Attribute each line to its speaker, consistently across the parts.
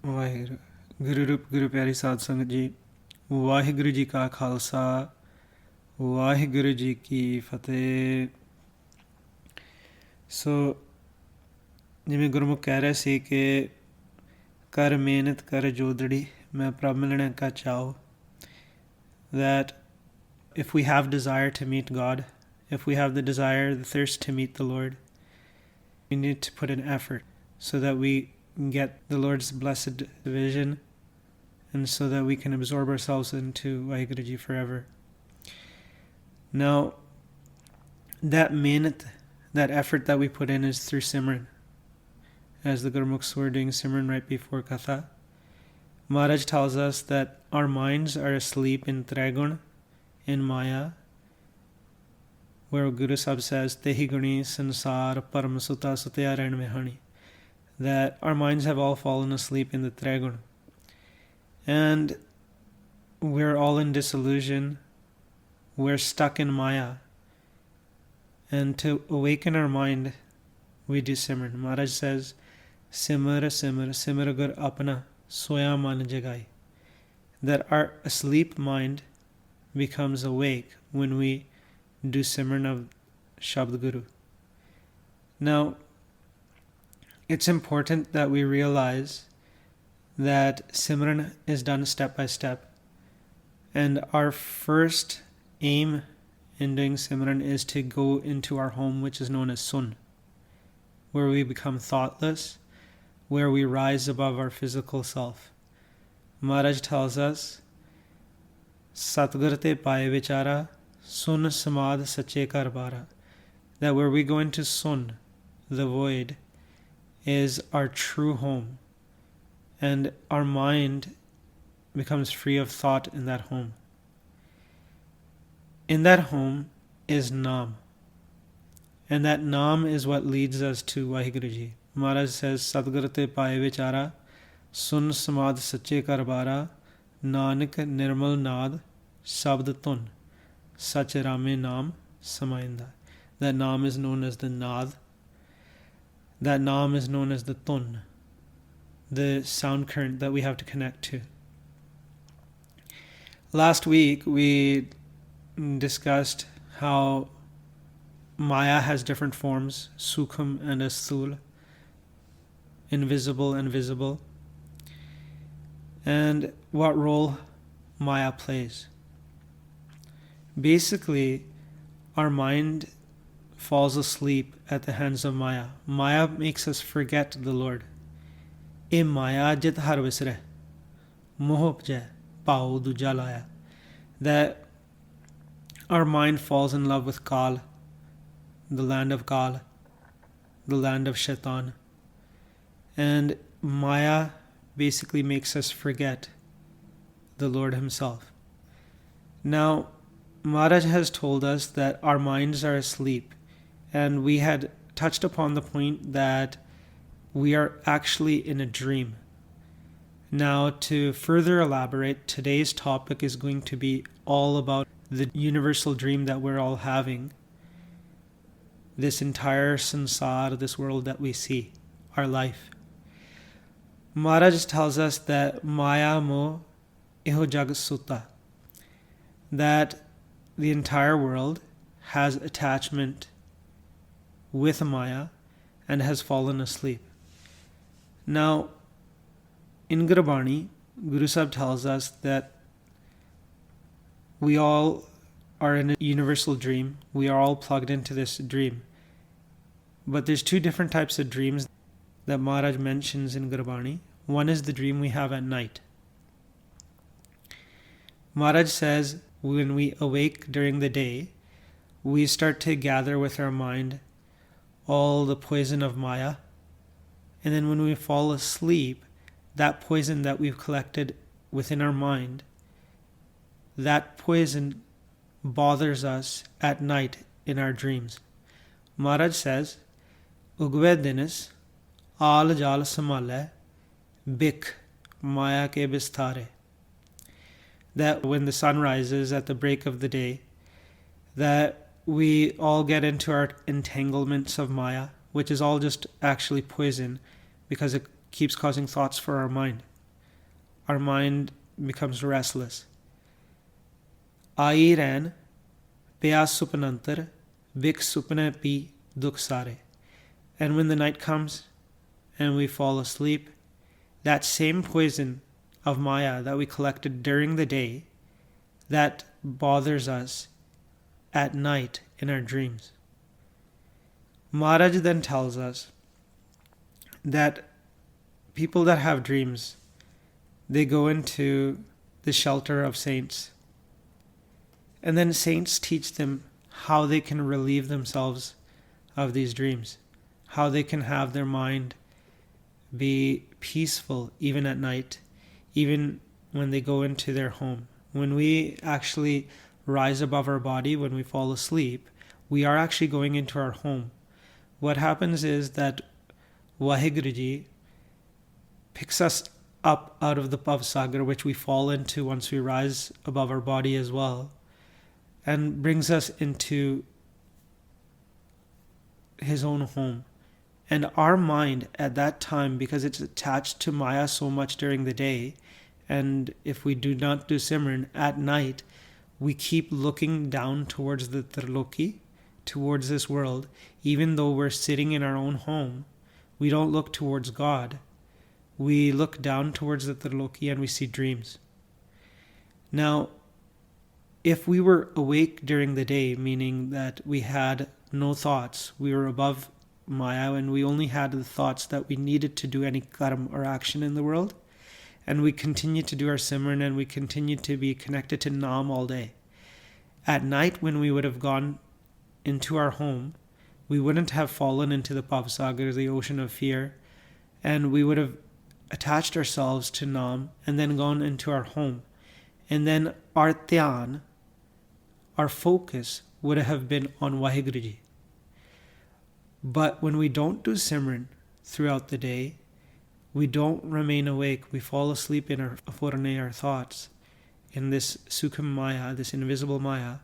Speaker 1: ਵਾਹਿਗੁਰੂ ਗੁਰੂ ਰੂਪ ਗੁਰੂ ਪਿਆਰੀ ਸਾਧ ਸੰਗਤ ਜੀ, ਵਾਹਿਗੁਰੂ ਜੀ ਕਾ ਖਾਲਸਾ, ਵਾਹਿਗੁਰੂ ਜੀ ਕੀ ਫਤਿਹ। ਸੋ ਜਿਵੇਂ ਗੁਰਮੁਖ ਕਹਿ ਰਹੇ ਸੀ ਕਿ ਕਰ ਮਿਹਨਤ ਕਰ ਜੋਦੜੀ ਮੈਂ ਪ੍ਰਭ ਮਿਲਣ ਕਾ ਚਾਓ, that if we have desire to meet God, if we have the desire, the thirst to meet the Lord, we need to put in effort so that we get the Lord's blessed vision and so that we can absorb ourselves into Vaheguru Ji forever. Now, that mehnat, that effort that we put in is through Simran. As the Gurmukhs were doing Simran right before Katha, Maharaj tells us that our minds are asleep in Trigun, in Maya, where Guru Sahib says, Tehi Guni Sansar Param Sutta Sutya Ran Mehani, that our minds have all fallen asleep in the Trigun. And we're all in disillusion, we're stuck in Maya. And to awaken our mind, we do Simran. Maharaj says, Simar, Simar, Simar Gur Apna, Soya Man Jagai. That our asleep mind becomes awake when we do Simran of Shabd Guru. Now, it's important that we realize that Simran is done step by step. And our first aim in doing Simran is to go into our home, which is known as Sun, where we become thoughtless, where we rise above our physical self. Maharaj tells us, Satgur te paaye vichara, Sun samad sache karbara, that where we go into Sun, the void, is our true home, and our mind becomes free of thought in that home. In that home is Naam, and that Naam is what leads us to Vaheguru Ji. Maharaj says, Sadgur te paaye vichara, sun samad sache karbara, nanak nirmal naad, sabd tun, sach rame naam samainda. That Naam is known as the Naad. That Naam is known as the Tun, the sound current that we have to connect to. Last week we discussed how Maya has different forms, Sukham and Asthul, invisible and visible, and what role Maya plays. Basically, our mind falls asleep at the hands of Maya. Maya makes us forget the Lord. E Maya jit har visre, moh upjai, pao duja laya. That our mind falls in love with Kal, the land of Kal, the land of Shaitan. And Maya basically makes us forget the Lord Himself. Now, Maharaj has told us that our minds are asleep, and we had touched upon the point that we are actually in a dream. Now, to further elaborate, today's topic is going to be all about the universal dream that we're all having. This entire sansar, this world that we see, our life. Maharaj tells us that Maya mo iho jag sutta, that the entire world has attachment with Maya and has fallen asleep. Now, in Gurbani, Guru Sahib tells us that we all are in a universal dream. We are all plugged into this dream. But there's two different types of dreams that Maharaj mentions in Gurbani. One is the dream we have at night. Maharaj says when we awake during the day, we start to gather with our mind all the poison of Maya. And then when we fall asleep, that poison that we've collected within our mind, that poison bothers us at night in our dreams. Maharaj says, Ugve dinis, aal jal samale, bik, Maya ke bistare. That when the sun rises at the break of the day, that we all get into our entanglements of Maya, which is all just actually poison because it keeps causing thoughts for our mind. our mind becomes restless. Ai ran, pya supanantar, vik supane pi dukh sare. And when the night comes and we fall asleep, that same poison of Maya that we collected during the day, that bothers us at night in our dreams. Maharaj then tells us that people that have dreams, they go into the shelter of saints. And then saints teach them how they can relieve themselves of these dreams, how they can have their mind be peaceful even at night, even when they go into their home. When we actually rise above our body, when we fall asleep, we are actually going into our home. What happens is that Waheguruji picks us up out of the Bhavsagar, which we fall into once we rise above our body as well, and brings us into his own home. And our mind at that time, because it's attached to Maya so much during the day, and if we do not do Simran at night, we keep looking down towards the Triloki, towards this world. Even though we're sitting in our own home, we don't look towards God. We look down towards the Triloki and we see dreams. Now, if we were awake during the day, meaning that we had no thoughts, we were above Maya and we only had the thoughts that we needed to do any karma or action in the world, and we continued to do our Simran and we continued to be connected to Nam all day. At night, when we would have gone into our home, we wouldn't have fallen into the Bhavsagar, the ocean of fear, and we would have attached ourselves to Nam and then gone into our home. And then our dhyan, our focus, would have been on Waheguruji. But when we don't do Simran throughout the day, we don't remain awake. We fall asleep in our Apurane, our thoughts, in this Sukham Maya, this invisible Maya.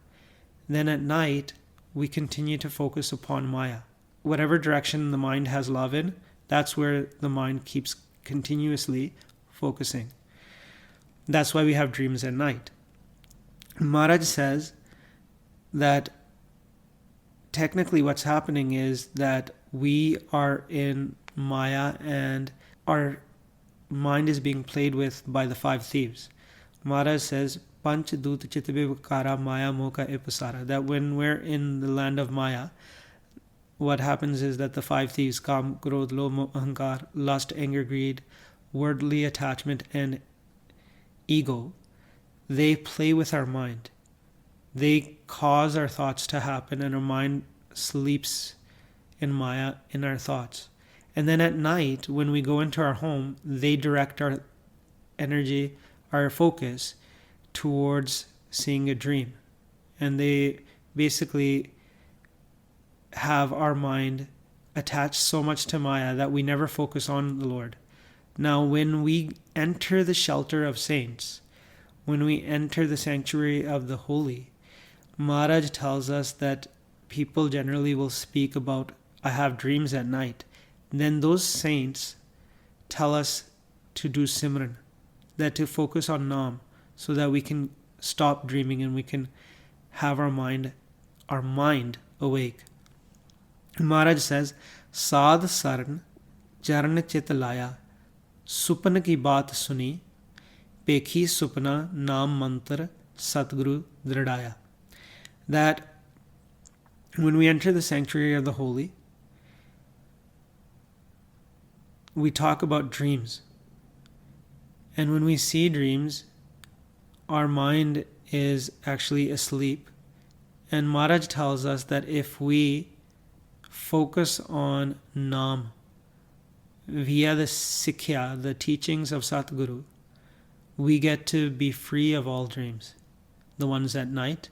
Speaker 1: Then at night, we continue to focus upon Maya. Whatever direction the mind has love in, that's where the mind keeps continuously focusing. That's why we have dreams at night. Maharaj says that technically what's happening is that we are in Maya and our mind is being played with by the five thieves. Maharaj says, Panch Dut Chittabhikara Maya Moka Ipasara, that when we're in the land of Maya, what happens is that the five thieves, Kam, Krodh, Lobh, Ahankar, lust, anger, greed, worldly attachment, and ego, they play with our mind. They cause our thoughts to happen, and our mind sleeps in Maya, in our thoughts. And then at night, when we go into our home, they direct our energy, our focus, towards seeing a dream. And they basically have our mind attached so much to Maya that we never focus on the Lord. Now, when we enter the shelter of saints, when we enter the sanctuary of the holy, Maharaj tells us that people generally will speak about, I have dreams at night. Then those saints tell us to do Simran, that to focus on Nam, so that we can stop dreaming and we can have our mind awake. Maharaj says, Sadh Saran Charan Chit Laya, Supana ki baat suni, Pekhi Supana Nam Mantra Satguru Dridaya. That when we enter the sanctuary of the holy, we talk about dreams. And when we see dreams, our mind is actually asleep. And Maharaj tells us that if we focus on Nam via the Sikhya, the teachings of Satguru, we get to be free of all dreams, the ones at night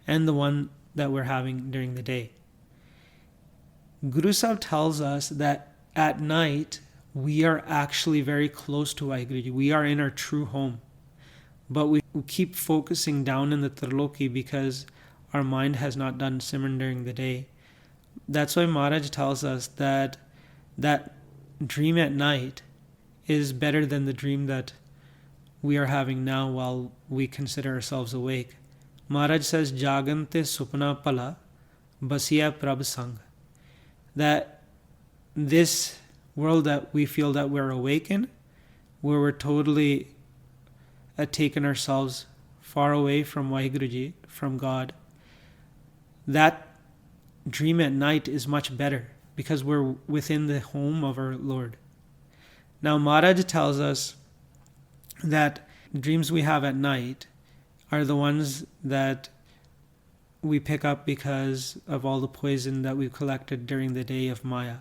Speaker 1: and the one that we're having during the day. Guru Sahib tells us that at night we are actually very close to Waheguruji. We are in our true home. But we keep focusing down in the Triloki because our mind has not done Simran during the day. That's why Maharaj tells us that that dream at night is better than the dream that we are having now while we consider ourselves awake. Maharaj says, Jagante supna pala basiya prabh sang. That this world that we feel that we're awakened, where we're totally taken ourselves far away from Vaheguruji, from God, that dream at night is much better because we're within the home of our Lord. Now Maharaj tells us that dreams we have at night are the ones that we pick up because of all the poison that we've collected during the day of Maya.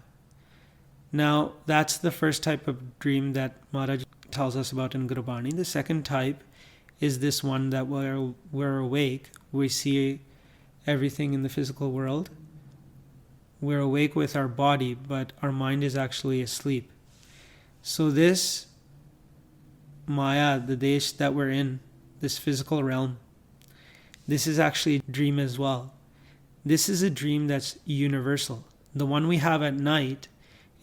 Speaker 1: Now, that's the first type of dream that Maharaj tells us about in Gurbani. The second type is this one that we're awake. We see everything in the physical world. We're awake with our body, but our mind is actually asleep. So this Maya, the Desh that we're in, this physical realm, this is actually a dream as well. This is a dream that's universal. The one we have at night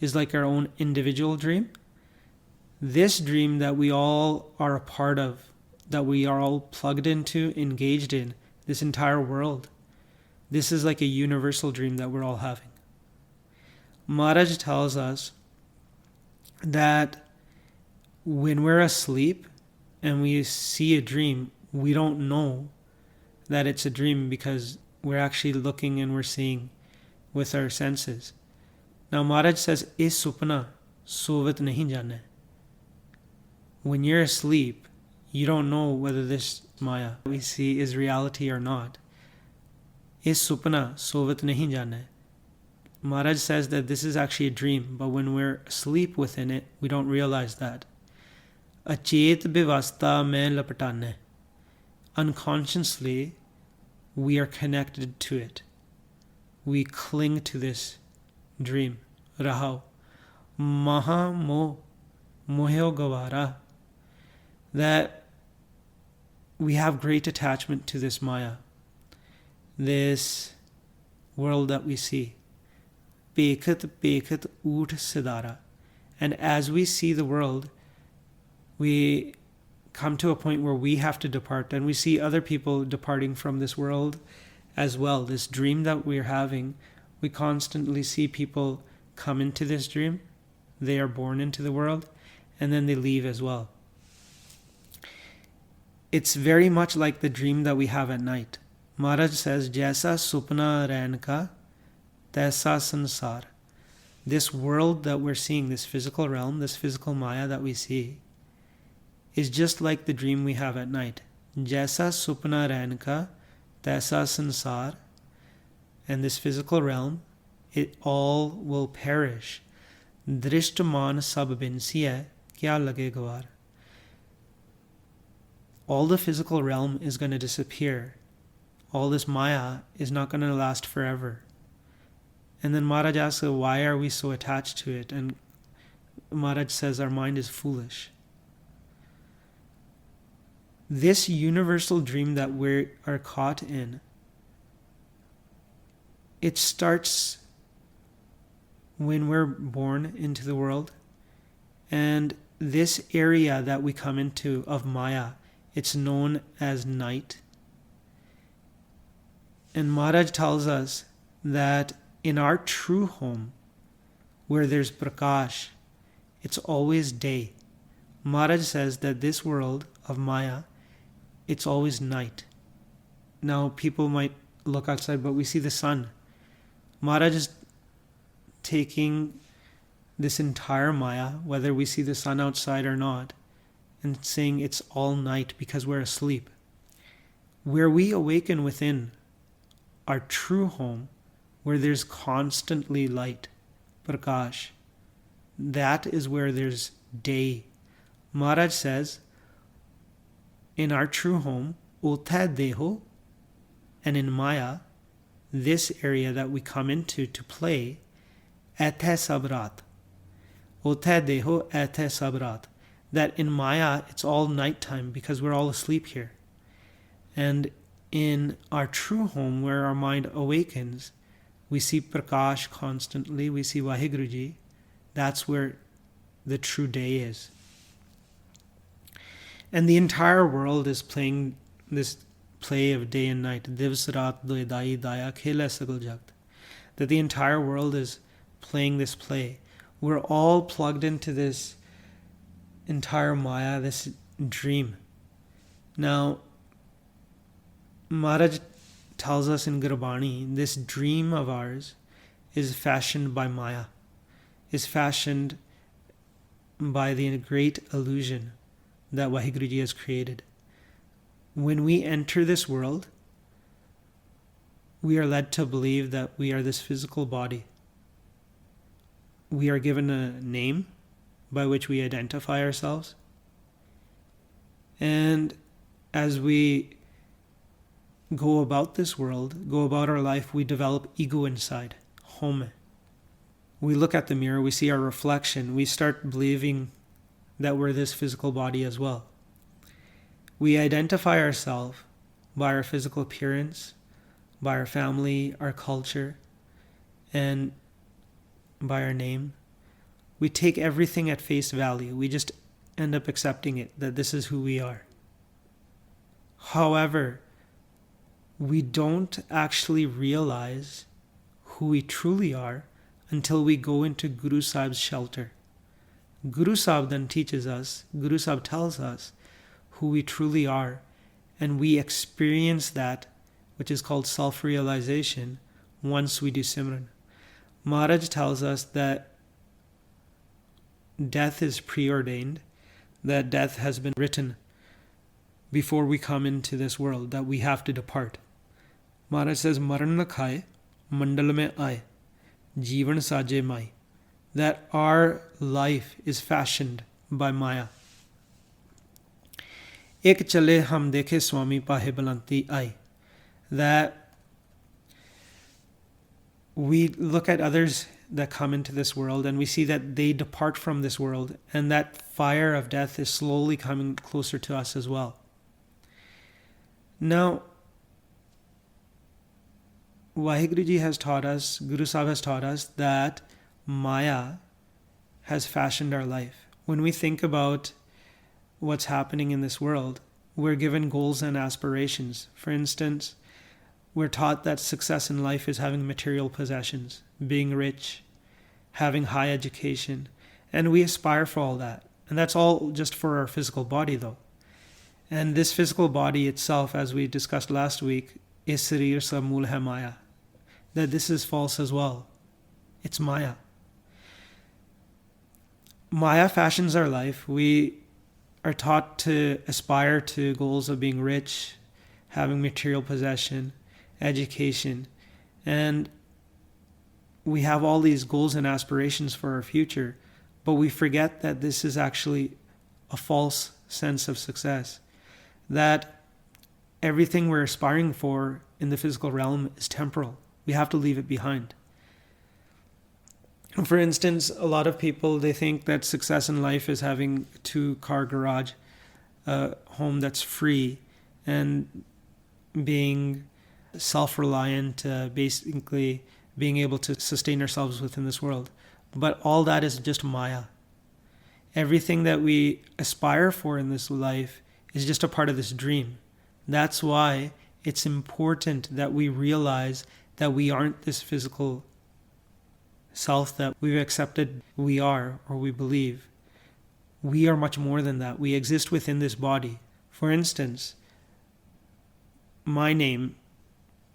Speaker 1: is like our own individual dream. This dream that we all are a part of, that we are all plugged into, engaged in, this entire world, this is like a universal dream that we're all having. Maharaj tells us that when we're asleep and we see a dream, we don't know that it's a dream because we're actually looking and we're seeing with our senses. Now Maharaj says, Is supna sovat nahi jane. When you're asleep, you don't know whether this Maya we see is reality or not. Is supna sovat nahi jane. Maharaj says that this is actually a dream, but when we're asleep within it, we don't realize that. Achet bivasta mein lapatane. Unconsciously, we are connected to it. We cling to this dream. Rahau. Maha mo mohyo gavara. That we have great attachment to this Maya, this world that we see. Pekhat pekhat oot sidara. And as we see the world, we come to a point where we have to depart, and we see other people departing from this world as well. This dream that we're having, we constantly see people come into this dream. They are born into the world, and then they leave as well. It's very much like the dream that we have at night. Maharaj says, Jaisa supna rainka, taisa sansar. This world that we're seeing, this physical realm, this physical Maya that we see, is just like the dream we have at night. Jaisa supna rainka, taisa sansar. And this physical realm, it all will perish. Drishtaman sab binsiya, kya lage gawar. All the physical realm is going to disappear. All this Maya is not going to last forever. And then Maharaj asks, why are we so attached to it? And Maharaj says, our mind is foolish. This universal dream that we are caught in, it starts when we're born into the world. And this area that we come into of Maya, it's known as night. And Maharaj tells us that in our true home, where there's prakash, it's always day. Maharaj says that this world of Maya, it's always night. Now people might look outside, but we see the sun. Maharaj is taking this entire Maya, whether we see the sun outside or not, and saying it's all night because we're asleep. Where we awaken within our true home, where there's constantly light, prakash, that is where there's day. Maharaj says, in our true home, Otha Deho, and in Maya, this area that we come into to play, Atha Sabrat. Otha Deho, Atha Sabrat. That in Maya, it's all nighttime because we're all asleep here. And in our true home, where our mind awakens, we see Prakash constantly, we see Vaheguruji. That's where the true day is. And the entire world is playing this play of day and night. Divs Raat Doe Dai Daya Khela Sagal Jagt. That the entire world is playing this play. We're all plugged into this entire Maya, this dream. Now, Maharaj tells us in Gurbani, this dream of ours is fashioned by Maya, is fashioned by the great illusion that Waheguru Ji has created. When we enter this world, we are led to believe that we are this physical body. We are given a name by which we identify ourselves. And as we go about this world, go about our life, we develop ego inside, home. We look at the mirror, we see our reflection, we start believing that we're this physical body as well. We identify ourselves by our physical appearance, by our family, our culture, and by our name. We take everything at face value. We just end up accepting it, that this is who we are. However, we don't actually realize who we truly are until we go into Guru Sahib's shelter. Guru Sahib then teaches us, Guru Sahib tells us who we truly are, and we experience that, which is called self-realization, once we do Simran. Maharaj tells us that death is preordained, that death has been written before we come into this world, that we have to depart. Maharaj says, Maran na khaye, mandal mein aaye, jeevan saje mai. That our life is fashioned by Maya. Ek chale hum dekhe Swami pahe balanti aaye. That we look at others that come into this world and we see that they depart from this world, and that fire of death is slowly coming closer to us as well. Now, Waheguru Ji has taught us, Guru Sahib has taught us that Maya has fashioned our life. When we think about what's happening in this world, we're given goals and aspirations. For instance, we're taught that success in life is having material possessions, being rich, having high education, and we aspire for all that. And that's all just for our physical body though. And this physical body itself, as we discussed last week, is Sarir Sa Mool Hai Maya. That this is false as well. It's Maya. Maya fashions our life. We are taught to aspire to goals of being rich, having material possession, education, and we have all these goals and aspirations for our future, but we forget that this is actually a false sense of success. That everything we're aspiring for in the physical realm is temporal. We have to leave it behind. For instance, a lot of people, they think that success in life is having a 2-car garage, a home that's free, and being self-reliant, basically being able to sustain ourselves within this world. But all that is just Maya. Everything that we aspire for in this life is just a part of this dream. That's why it's important that we realize that we aren't this physical self that we've accepted we are, or we believe. We are much more than that. We exist within this body. For instance, my name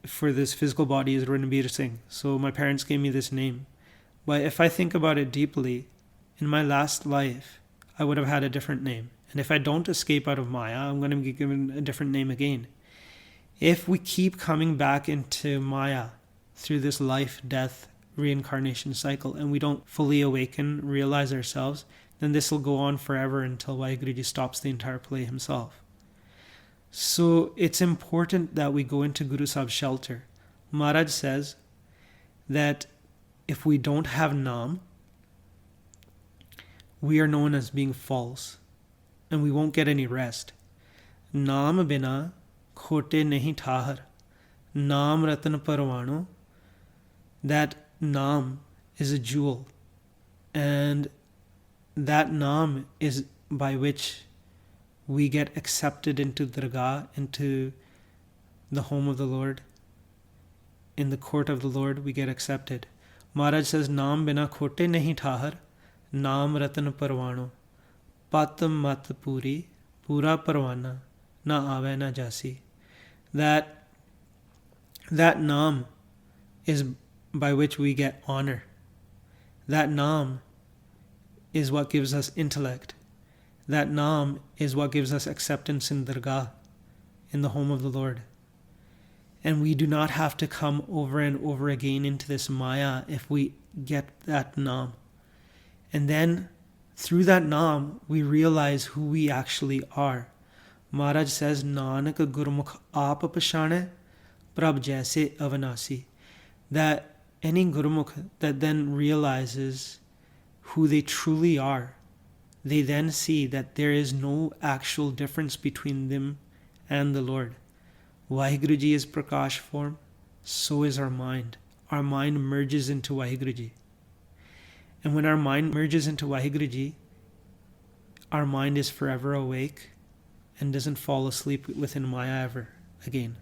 Speaker 1: for this physical body is Ranbir Singh. So my parents gave me this name. But if I think about it deeply, in my last life, I would have had a different name. And if I don't escape out of Maya, I'm going to be given a different name again. If we keep coming back into Maya through this life, death, reincarnation cycle, and we don't fully awaken, realize ourselves, then this will go on forever until Waheguru Ji stops the entire play himself. So it's important that we go into Guru Sahib's shelter. Maharaj says that if we don't have Naam, we are known as being false, and we won't get any rest. Naam bina khote nahi thahar, Naam ratan parwano. That Naam is a jewel, and that Naam is by which we get accepted into Dargah, into the home of the Lord. In the court of the Lord, we get accepted. Maharaj says, Naam bina khote nahi thahar, naam ratan parwano, pat mat puri, pura parwana, na ave na jasi. That naam is by which we get honor. That naam is what gives us intellect. That naam is what gives us acceptance in Dargah, in the home of the Lord. And we do not have to come over and over again into this Maya if we get that naam. And then through that naam, we realize who we actually are. Maharaj says, Nanak Gurmukh aap pashane, Prabh jaise avanasi. That any Gurmukh that then realizes who they truly are, they then see that there is no actual difference between them and the Lord. Vaheguru Ji is Prakash form, so is our mind. Our mind merges into Vaheguru Ji. And when our mind merges into Vaheguru Ji, our mind is forever awake and doesn't fall asleep within Maya ever again.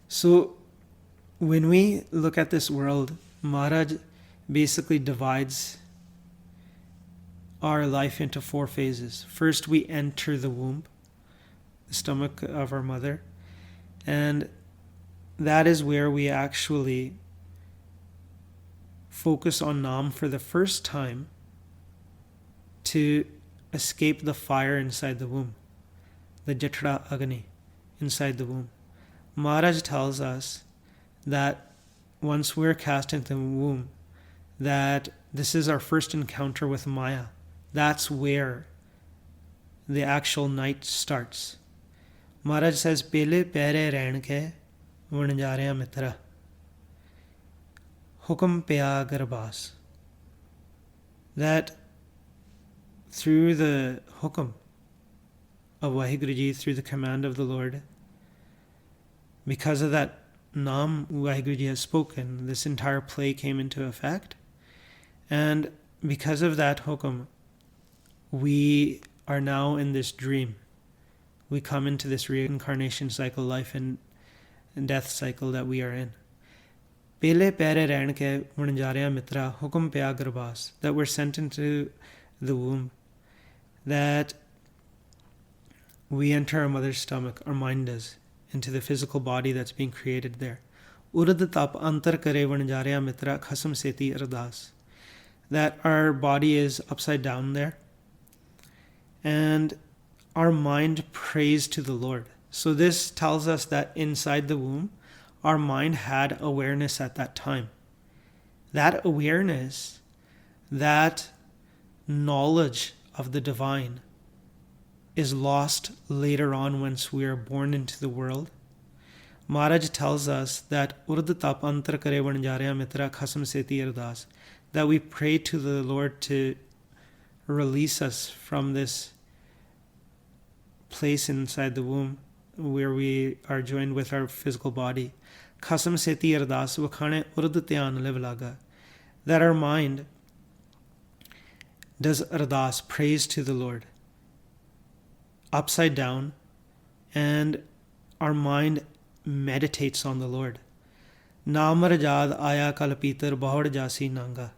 Speaker 1: So when we look at this world, Maharaj basically divides our life into 4 phases. First, we enter the womb, the stomach of our mother, and that is where we actually focus on Naam for the first time to escape the fire inside the womb, the Jatra Agni inside the womb. Maharaj tells us that once we're cast into the womb, that this is our first encounter with Maya. That's where the actual night starts. Maharaj says, Pele pere rein ke vanjarya mitra, hukum pya garbas. That through the hukum of Vaheguru Ji, through the command of the Lord, because of that Naam Vaheguru Ji has spoken, this entire play came into effect. And because of that hukum, we are now in this dream. We come into this reincarnation cycle, life and death cycle that we are in. Pele pere rein ke vanjarya mitra, hukum pya garbas. That we're sent into the womb. That we enter our mother's stomach, our mind does, into the physical body that's being created there. Urad tap antar kare vanjarya mitra khasam seti ardas. That our body is upside down there. And our mind prays to the Lord. So this tells us that inside the womb, our mind had awareness at that time. That awareness, that knowledge of the divine is lost later on once we are born into the world. Maharaj tells us that Urd tap antar kare vanjarya mitra khasam seti ardas, that we pray to the Lord to release us from this place inside the womb where we are joined with our physical body. Khasam seti ardas vakhane urd dhyan liv laga. That our mind does ardas, praise to the Lord, upside down, and our mind meditates on the Lord. Na marjad aya kalpitar bahod jasi nanga.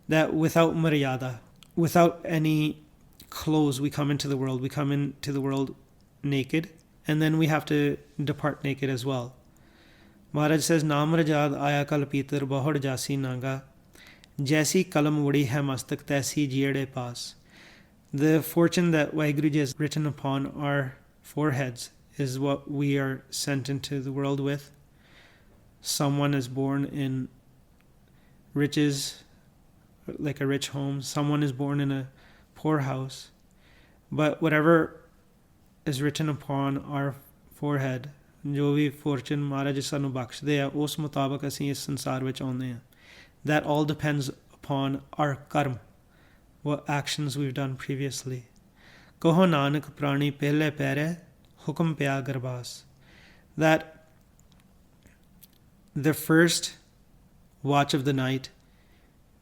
Speaker 1: That without maryada, without any clothes, we come into the world. We come into the world naked, and then we have to depart naked as well. Maharaj says, Naam rajad aya kalpitar bahod jasi nanga, jaisi kalam vadi hai mastak taisi jiade paas. The fortune that Vaheguru Ji has written upon our foreheads is what we are sent into the world with. Someone is born in riches, like a rich home. Someone is born in a poor house. But whatever is written upon our forehead, जो भी fortune Maharaj sanu बख्शदे है, उस मुताबिक असीं इस संसार विच आउंदे हैं. That all depends upon our karma, what actions we've done previously. Kaho Nanak prani pehle pere hukum pya garbas. That the first watch of the night,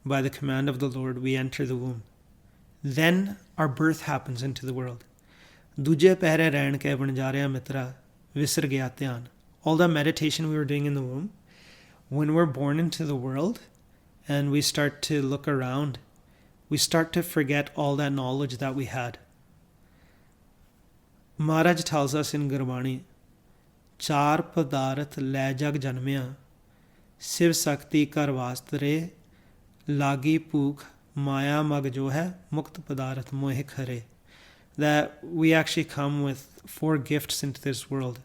Speaker 1: by the command of the Lord, we enter the womb. then our birth happens into the world. ਦੂਜੇ ਪਹਿਰੇ ਰਹਿਣ ਕੇ ਵਣਜਾਰਿਆ ਮਿੱਤਰਾ ਵਿਸਰ ਗਿਆ ਧਿਆਨ. All that meditation we were doing in the womb, when we're born into the world and we start to look around, we start to forget all that knowledge that we had. Maharaj tells us in Gurbani, ਚਾਰ ਪਦਾਰਥ ਲੈ ਜਗ ਜਨਮਿਆ ਸਿਵ ਸ਼ਕਤੀ ਕਰ ਵਾਸਤਰੇ ਲਾਗੀ ਭੂਖ ਮਾਇਆ ਮਗ ਜੋ ਹੈ ਮੁਕਤ ਪਦਾਰਥ ਮੋਹਿ ਖਰੇ. That we actually come with 4 gifts into this world,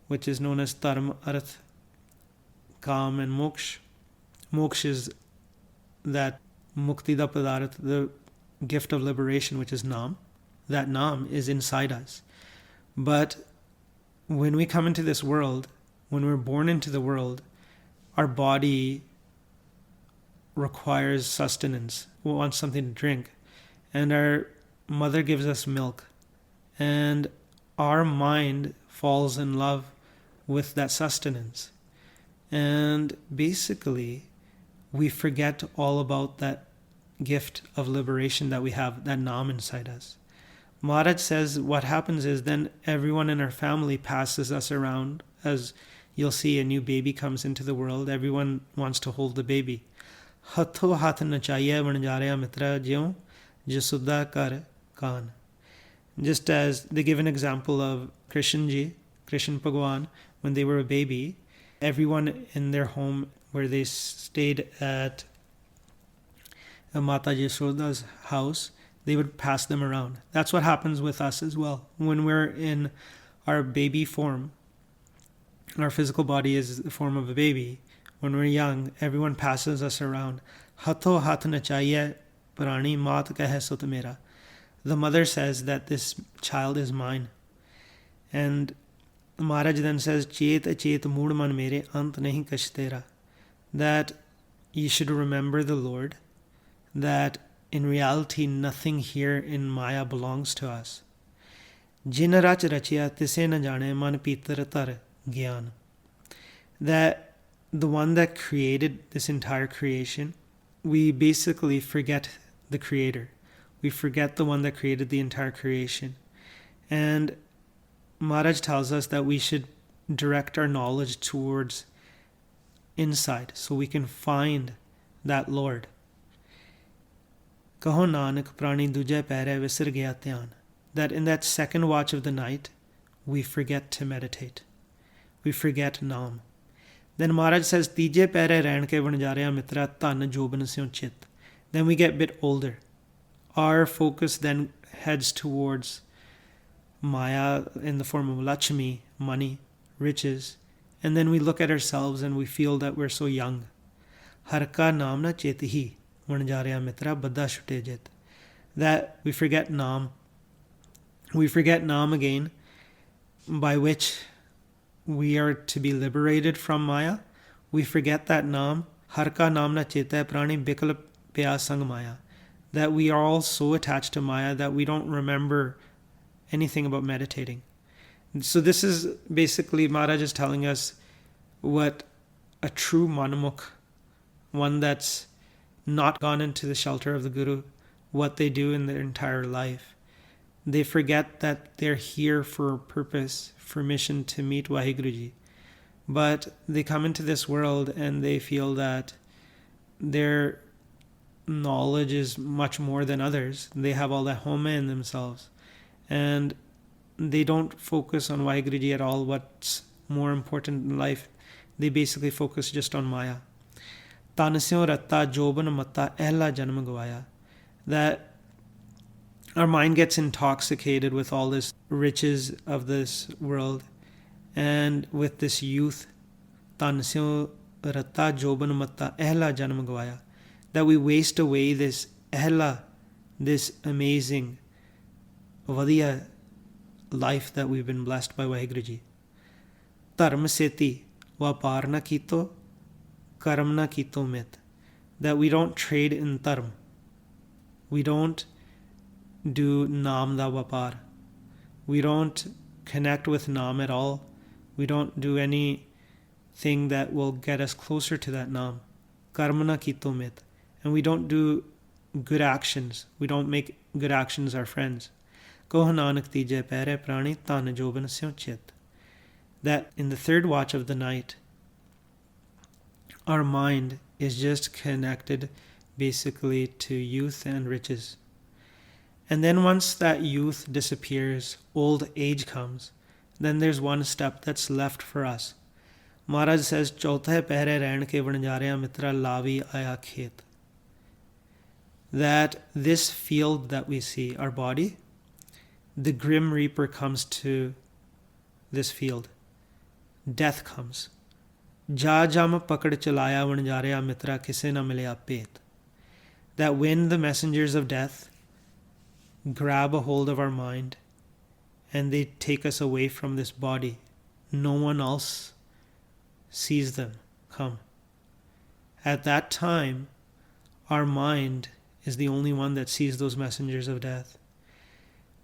Speaker 1: which is known as dharma, arth, kam, and moksha. Moksha is that mukti da padarth, the gift of liberation, which is nam. That nam is inside us. But when we come into this world, when we're born into the world, our body requires sustenance. We want something to drink. And our mother gives us milk. And our mind falls in love with that sustenance. And basically, we forget all about that gift of liberation that we have, that nam inside us. Maharaj says what happens is then everyone in our family passes us around. As you'll see, a new baby comes into the world. Everyone wants to hold the baby. Hatho hath nachaiya vanjarya mitra jyon jasuddha kar kaan. Just as they give an example of Krishna Bhagwan, when they were a baby, everyone in their home where they stayed at Mata Yashoda's house, they would pass them around. That's what happens with us as well. When we're in our baby form, our physical body is the form of a baby. When we're young, everyone passes us around. Hatho hath nachaiya prani mat kahe sut mera. The mother says that this child is mine. And Maharaj then says, Chet achet mood man mere ant nahi kash tera. That you should remember the Lord, that in reality nothing here in Maya belongs to us. Jin rach rachya tise na jane man pitar tar gyan. That the one that created this entire creation, we basically forget the creator. We forget the one that created the entire creation. And Maharaj tells us that we should direct our knowledge towards inside so we can find that Lord. Kaho Nanak prani duje pehre visar gaya dhyan. That in that second watch of the night, we forget to meditate. We forget Nam. Then Maharaj says, Tije pehre rehn ke vanjarya mitra dhan joban syon chit. Then we get a bit older. Our focus then heads towards Maya in the form of Lakshmi, money, riches. And then we look at ourselves and we feel that we're so young. Har ka naam na chet hi. That we forget Nam. We forget Nam again, by which we are to be liberated from Maya. We forget that Nam. Har ka naam na cheta prani bikal pya sang Maya. That we are all so attached to Maya that we don't remember anything about meditating. So this is basically Maharaj is telling us what a true manamukh, one that's not gone into the shelter of the Guru, what they do in their entire life. They forget that they're here for a purpose, for mission to meet Vaheguruji. But they come into this world and they feel that their knowledge is much more than others. They have all that home in themselves. And they don't focus on Vaheguruji at all, what's more important in life. They basically focus just on Maya. Tanasyo ratta joban matta ehla janma gavaya. That our mind gets intoxicated with all this riches of this world and with this youth. Tanasyo ratta joban matta ehla janma gavaya. That we waste away this ehla, this amazing vadiya life that we've been blessed by Vaheguruji. Dharma seti vapar na kito, karam na kito mit. That we don't trade in dharma. We don't do nam da vapar. We don't connect with nam at all. We don't do anything that will get us closer to that nam. Karma na kito mit. And we don't do good actions. We don't make good actions our friends. Koh Nanak tije pehre prani tan joban syo chit. That in the third watch of the night, our mind is just connected basically to youth and riches. And then once that youth disappears, old age comes, then there's one step that's left for us. Maharaj says, Chauthe pehre rehn ke vanjarya mitra lavi aya khet. That this field that we see, our body, the grim reaper comes to this field. Death comes. Ja jam pakad chalaya vanjarya mitra kise na milya pet. That when the messengers of death grab a hold of our mind and they take us away from this body, no one else sees them come. At that time, our mind is the only one that sees those messengers of death.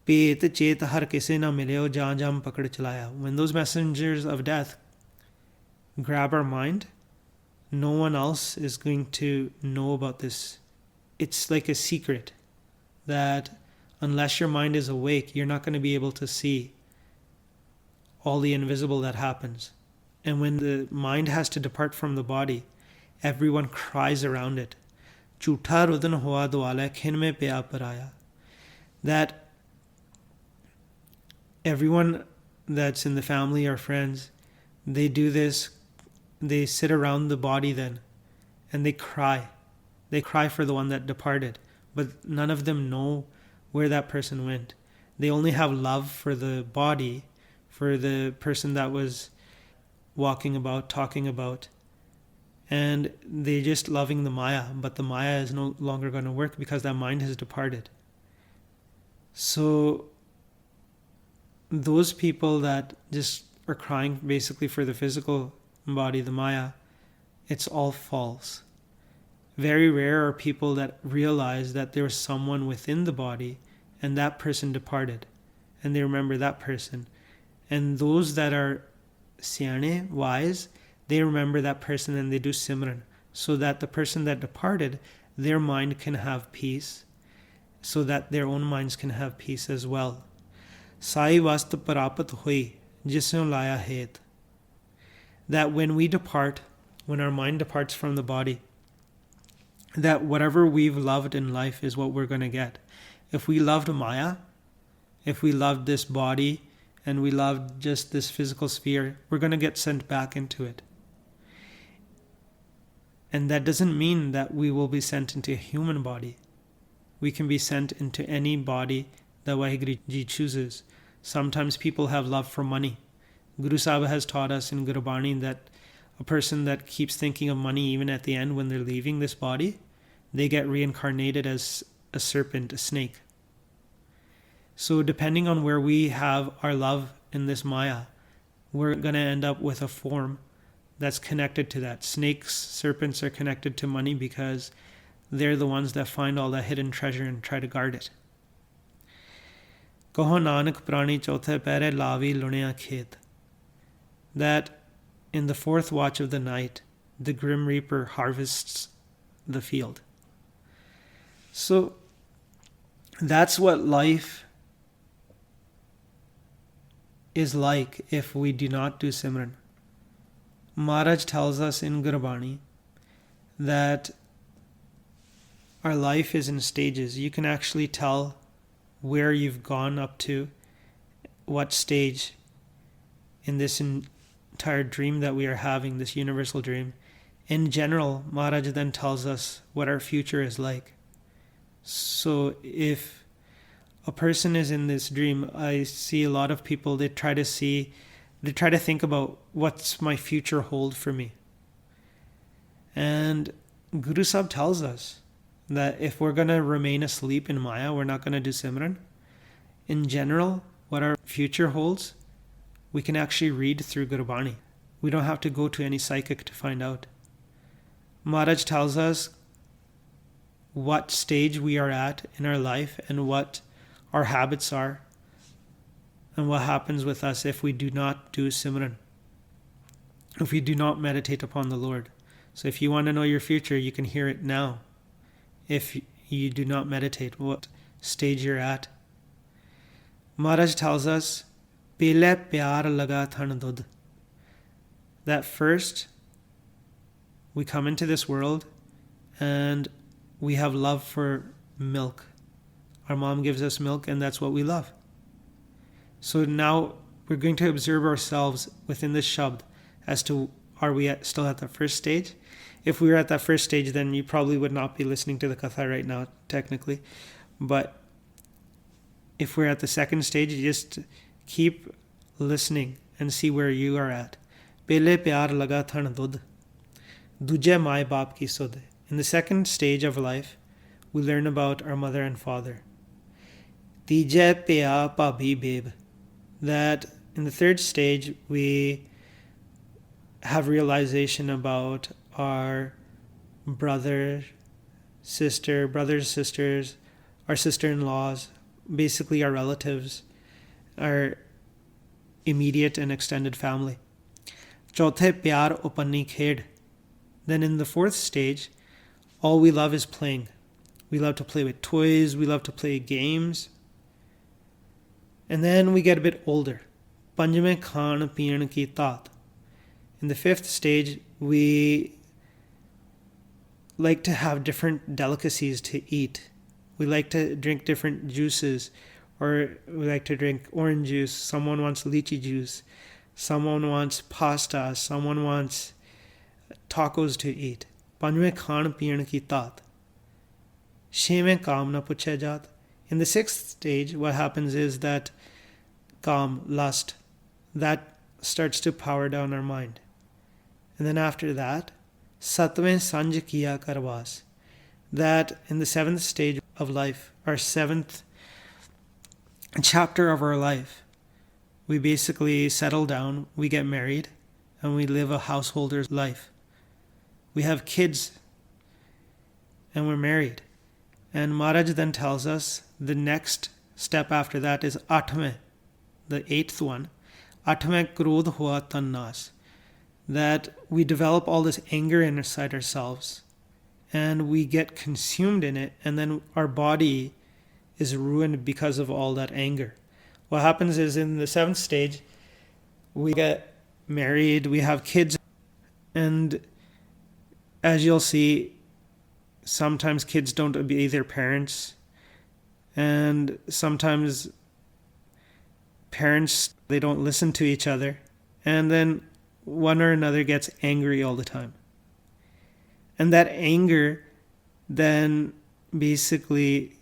Speaker 1: Pet chet har kise na milyo ja jam pakad chalaya. When those messengers of death grab our mind, no one else is going to know about this. It's like a secret that unless your mind is awake, you're not going to be able to see all the invisible that happens. And when the mind has to depart from the body, everyone cries around it. Chutha rudan hua dwala khin mein pya paraya. That everyone that's in the family or friends, they do this, they sit around the body then, and they cry. They cry for the one that departed, but none of them know where that person went. They only have love for the body, for the person that was walking about, talking about, and they're just loving the Maya, but the Maya is no longer going to work because that mind has departed. So those people that just are crying basically for the physical body, the Maya, it's all false. Very rare are people that realize that there was someone within the body and that person departed, and they remember that person. And those that are siane, wise, they remember that person and they do simran, so that the person that departed, their mind can have peace, so that their own minds can have peace as well. Sai vast parapat hui jisno laya het. That when we depart, when our mind departs from the body, that whatever we've loved in life is what we're going to get. If we loved Maya, if we loved this body, and we loved just this physical sphere, we're going to get sent back into it. And that doesn't mean that we will be sent into a human body. We can be sent into any body that Waheguru Ji chooses. Sometimes people have love for money. Guru Sahib has taught us in Gurbani that a person that keeps thinking of money even at the end when they're leaving this body, they get reincarnated as a serpent, a snake. So depending on where we have our love in this Maya, we're going to end up with a form that's connected to that. Snakes, serpents are connected to money because they're the ones that find all that hidden treasure and try to guard it. Kaho Nanak prani chauthe pehre lavi lunaya khet. That in the fourth watch of the night, the Grim Reaper harvests the field. So that's what life is like if we do not do Simran. Maharaj tells us in Gurbani that our life is in stages. You can actually tell where you've gone up to, what stage in this entire dream that we are having, this universal dream. In general, Maharaj then tells us what our future is like. So if a person is in this dream, I see a lot of people, they try to think about what's my future hold for me. And Guru Sahib tells us that if we're going to remain asleep in Maya, we're not going to do Simran. In general, what our future holds, we can actually read through Gurbani. We don't have to go to any psychic to find out. Maharaj tells us what stage we are at in our life and what our habits are and what happens with us if we do not do Simran, if we do not meditate upon the Lord. So if you want to know your future, you can hear it now. If you do not meditate, what stage you're at. Maharaj tells us, Pele pyar laga than dudh. That first, we come into this world and we have love for milk. Our mom gives us milk and that's what we love. So now we're going to observe ourselves within this shabd as to, are we still at the first stage? If we were at that first stage, then you probably would not be listening to the Katha right now, technically. But if we're at the second stage, you just keep listening and see where you are at. Pele pyar laga than dudh, duje mai baap ki sudh. In the second stage of life, we learn about our mother and father. Tije pya bhabhi beb. That in the third stage, we have realization about our brothers, sisters, our sister-in-laws, basically our relatives, our immediate and extended family. Chauthe pyar upanni khed. Then in the fourth stage, all we love is playing. We love to play with toys, we love to play games. And then we get a bit older. Panjme khan peen ki taat. In the fifth stage, we like to have different delicacies to eat. We like to drink different juices, or we like to drink orange juice. Someone wants lychee juice. Someone wants pasta. Someone wants tacos to eat. Panjme khan peen ki taat. Sheme kaam na puchhe jaat. In the sixth stage, what happens is that kaam, lust, that starts to power down our mind. And then after that, satve sanj kiya karvas. That in the seventh stage of life, our seventh chapter of our life, we basically settle down, we get married, and we live a householder's life. We have kids, and we're married. And Maharaj then tells us the next step after that is Atme, the eighth one. Atme krodh hua tan nas. That we develop all this anger inside ourselves and we get consumed in it, and then our body is ruined because of all that anger. What happens is in the seventh stage, we get married, we have kids, and as you'll see, sometimes kids don't obey their parents, and sometimes parents, they don't listen to each other, and then one or another gets angry all the time. And that anger then basically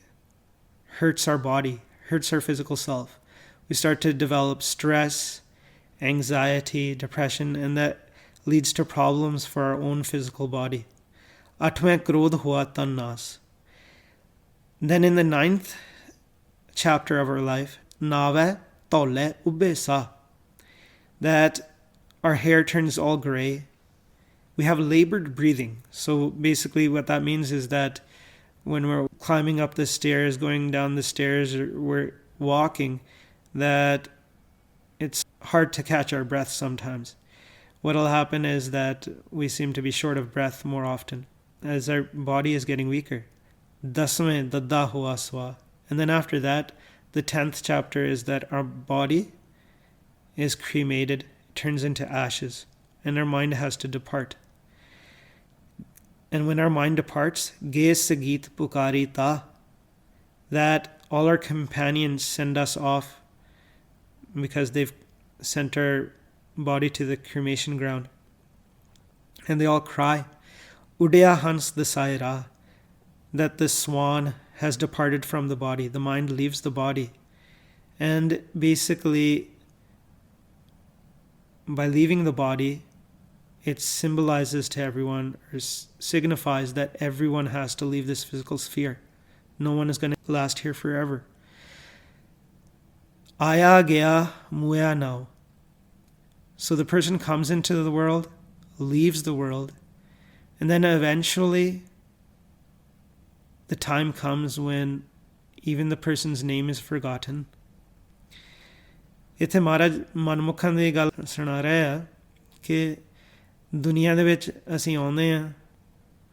Speaker 1: hurts our body, hurts our physical self. We start to develop stress, anxiety, depression, and that leads to problems for our own physical body. Atme krodh hua tan nas. Then in the ninth chapter of our life, nave tole ubbe sa. That our hair turns all gray. We have labored breathing. So basically what that means is that when we're climbing up the stairs, going down the stairs, or we're walking, that it's hard to catch our breath sometimes. What'll happen is that we seem to be short of breath more often as our body is getting weaker. Dasme dadda hua swa. And then after that, the 10th chapter is that our body is cremated, turns into ashes, and our mind has to depart. And when our mind departs, ge sagit pukari ta, that all our companions send us off because they've sent our body to the cremation ground. And they all cry, Udaya hans the saira, that the swan has departed from the body. The mind leaves the body. And basically, by leaving the body, it symbolizes to everyone, or signifies that everyone has to leave this physical sphere. No one is going to last here forever. Aya gaya muya now. So the person comes into the world, leaves the world, and then eventually the time comes when even the person's name is forgotten. ਇੱਥੇ ਮਹਾਰਾਜ ਮਨਮੁਖਾਂ ਦੀ ਗੱਲ ਸੁਣਾ ਰਹੇ ਆ ਕਿ ਦੁਨੀਆ ਦੇ ਵਿੱਚ ਅਸੀਂ ਆਉਂਦੇ ਹਾਂ,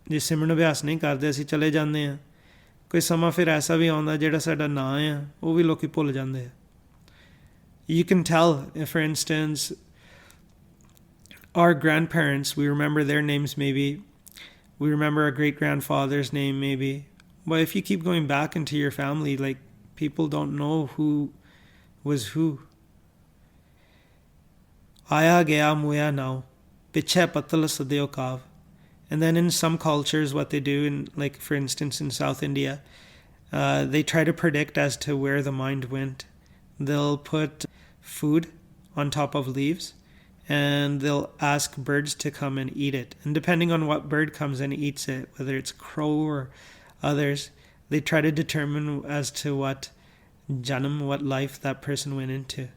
Speaker 1: ਜੇ ਸਿਮਰਨ ਅਭਿਆਸ ਨਹੀਂ ਕਰਦੇ ਅਸੀਂ ਚਲੇ ਜਾਂਦੇ ਹਾਂ, ਕੋਈ ਸਮਾਂ ਫਿਰ ਐਸਾ ਵੀ ਆਉਂਦਾ ਜਿਹੜਾ ਸਾਡਾ ਨਾਂ ਆ ਉਹ ਵੀ ਲੋਕੀ ਭੁੱਲ ਜਾਂਦੇ ਆ. You can tell, for instance, our grandparents, we remember their names maybe, we remember our great-grandfather's name maybe, but if you keep going back into your family, like, people don't know who was who. Aya gaya muya now, piche patal sadeo kav. And then in some cultures, what they do, like for instance in South India, they try to predict as to where the mind went. They'll put food on top of leaves and they'll ask birds to come and eat it. And depending on what bird comes and eats it, whether it's crow or others, they try to determine as to what janam, what life that person went into.